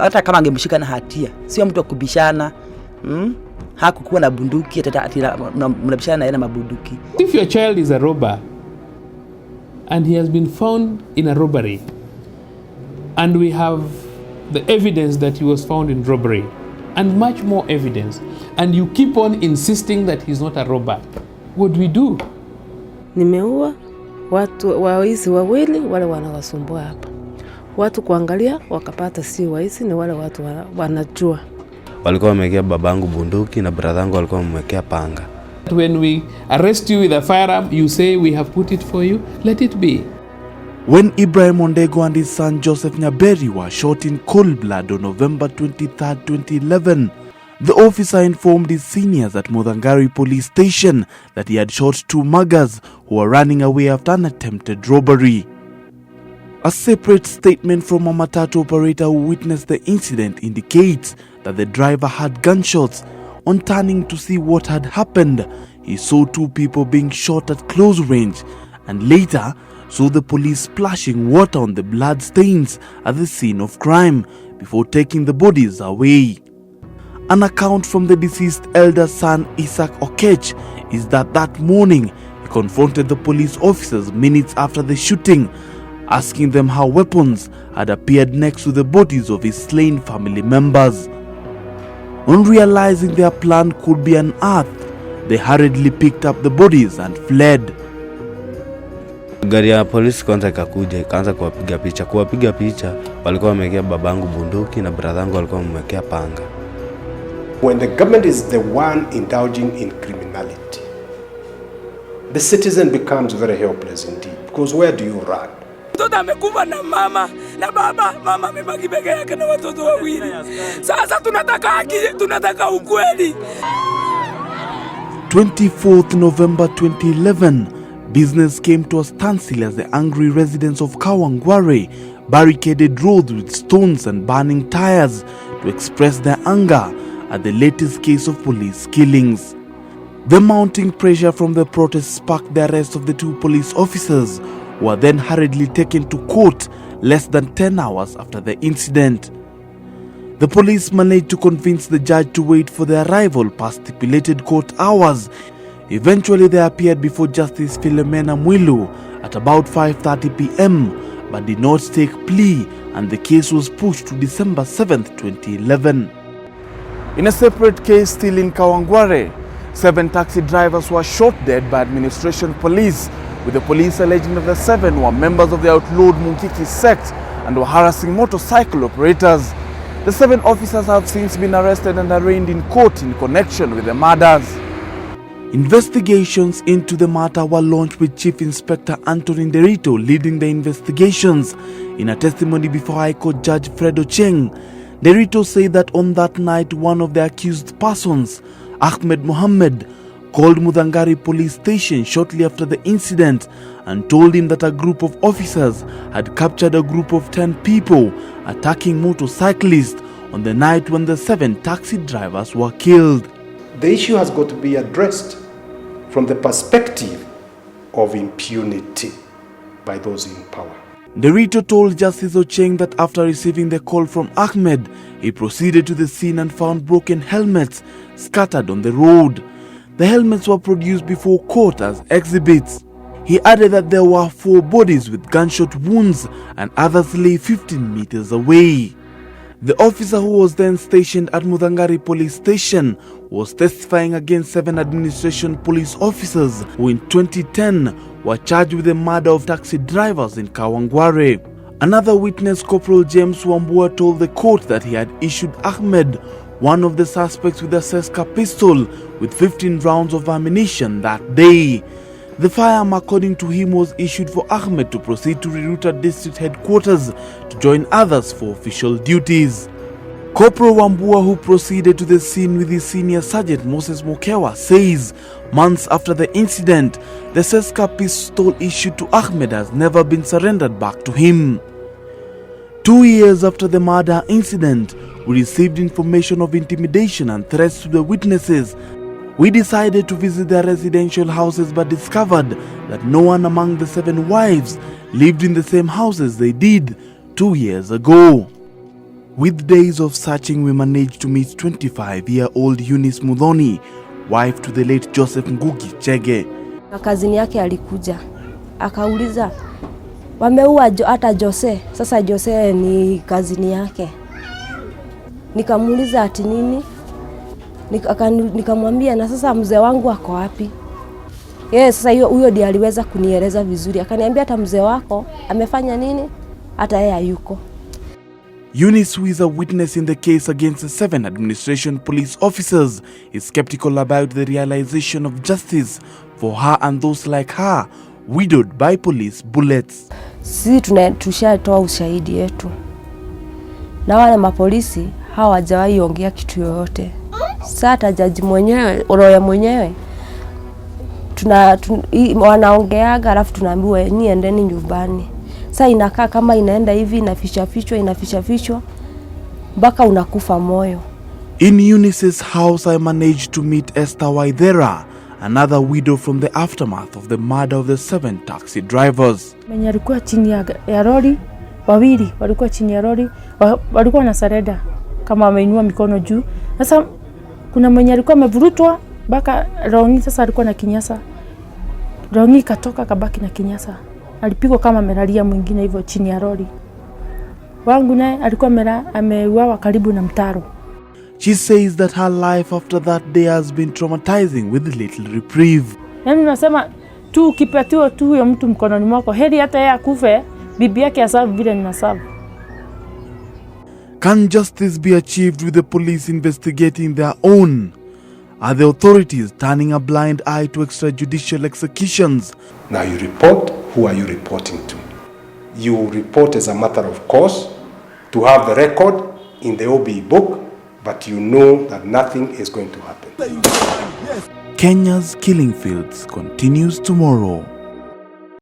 hata kama angemshika na hatia, sio mtu wa kubishana. Hakukuwa na bunduki, hata mnabishana na yeye na mabunduki. If your child is a robber and he has been found in a robbery and we have the evidence that he was found in robbery and much more evidence, and you keep on insisting that he's not a robber, what do we do? Nimeua watu waizi wawili wale wanawasumbua hapa. Watu kuangalia wakapata si waizi, ni wale watu wanajua. Walikuwa wamekea babangu bunduki na bradhangu walikuwa wamekea panga. When we arrest you with a firearm, you say we have put it for you, let it be. When Ibrahim Ondego and his son Joseph Nyaberi were shot in cold blood on November 23, 2011, the officer informed his seniors at Muthangari police station that he had shot 2 muggers who were running away after an attempted robbery. A separate statement from a matatu operator who witnessed the incident indicates that the driver had gunshots. On turning to see what had happened, he saw 2 people being shot at close range and later saw the police splashing water on the blood stains at the scene of crime before taking the bodies away. An account from the deceased elder son Isaac Okech is that morning he confronted the police officers minutes after the shooting, asking them how weapons had appeared next to the bodies of his slain family members. On realizing their plan could be unearthed, they hurriedly picked up the bodies and fled. Gari ya polisi kwanza ikakuja ikaanza kuwapiga picha walikuwa wamekea babangu bunduki na bradhangu walikuwa wamekea panga. When the government is the one indulging in criminality, the citizen becomes very helpless indeed, because where do you run? Mtoto amekufa na mama na baba, mama amebaki peke yake na watoto wawili. Sasa tunataka haki, tunataka ukweli. 24th November 2011, business came to a standstill as the angry residents of Kawangware barricaded roads with stones and burning tires to express their anger at the latest case of police killings. The mounting pressure from the protests sparked the arrest of the 2 police officers, who were then hurriedly taken to court less than 10 hours after the incident. The police managed to convince the judge to wait for their arrival past stipulated court hours. Eventually they appeared before Justice Philomena Mwilu at about 5:30 p.m. but did not take plea, and the case was pushed to December 7th, 2011. In a separate case still in Kawangware, 7 taxi drivers were shot dead by administration police, with the police alleging that the 7 were members of the outlawed Munkiki sect and were harassing motorcycle operators. The 7 officers have since been arrested and arraigned in court in connection with the murders. Investigations into the matter were launched with Chief Inspector Anthony Nderito leading the investigations. In a testimony before High Court Judge Fred Ocheng, Nderito said that on that night one of the accused persons, Ahmed Mohammed, called Muthangari police station shortly after the incident and told him that a group of officers had captured a group of 10 people attacking motorcyclists on the night when the 7 taxi drivers were killed. The issue has got to be addressed from the perspective of impunity by those in power. Nderito told Justice Ocheng that after receiving the call from Ahmed, he proceeded to the scene and found broken helmets scattered on the road. The helmets were produced before court as exhibits. He added that there were 4 bodies with gunshot wounds and others lay 15 meters away. The officer who was then stationed at Muthangari police station was testifying against 7 administration police officers who in 2010 were charged with the murder of taxi drivers in Kawangware. Another witness, Corporal James Wambua, told the court that he had issued Ahmed, one of the suspects, with a Seska pistol with 15 rounds of ammunition that day. The firearm, according to him, was issued for Ahmed to proceed to Riruta district headquarters to join others for official duties. Corporal Wambua, who proceeded to the scene with his senior sergeant Moses Mukewa, says months after the incident, the Seska pistol issued to Ahmed has never been surrendered back to him. 2 years after the murder incident, we received information of intimidation and threats to the witnesses. We decided to visit their residential houses but discovered that no one among the 7 wives lived in the same houses they did 2 years ago. With days of searching, we managed to meet 25-year-old Eunice Muthoni, wife to the late Joseph Ngugi Chege. Kazini yake alikuja akauliza wameua hata Jose. Sasa Jose ni kazini yake. Nikamuuliza ati nini? Nikamwambia na sasa mzee wangu ako wapi? Sasa huyo ndiye aliweza kunieleza vizuri. Akaniambia hata mzee wako amefanya nini? Hata yeye hayuko. Eunice, who is a witness in the case against the 7 administration police officers, is skeptical about the realization of justice for her and those like her, widowed by police bullets. Sisi tushatoa ushahidi yetu. Na wale mapolisi hawajawahi ongea kitu yoyote. Sasa jaji mwenyewe, Oroya mwenyewe, wanaongeaga alafu tunaambiwa niendeni nyumbani. Sasa inakaa kama inaenda hivi inaficha fichwa mpaka unakufa moyo. In Eunice's house, I managed to meet Esther Waithera, another widow from the aftermath of the murder of the 7 taxi drivers. Mwenye alikuwa chini ya lori, wawili walikuwa chini ya lori, walikuwa na sareda kama wameinua mikono juu. Sasa kuna mwenye alikuwa amevurutwa mpaka rongi, sasa alikuwa na kinyasa. Rongi katoka kabaki na kinyasa. Alipigwa kama amelalia mwingine hivyo chini ya lori. Wangu naye alikuwa ameuawa karibu na mtaro. She says that her life after that day has been traumatizing with little reprieve. Mimi nasema tu ukipatiwa tu huyo mtu mkononi mwako, heri hata yeye akufe, bibi yake asabu vile ninasabu. Can justice be achieved with the police investigating their own? Are the authorities turning a blind eye to extrajudicial executions? Now you report, who are you reporting to? You report as a matter of course to have the record in the OB book, but you know that nothing is going to happen. Kenya's killing fields continues tomorrow.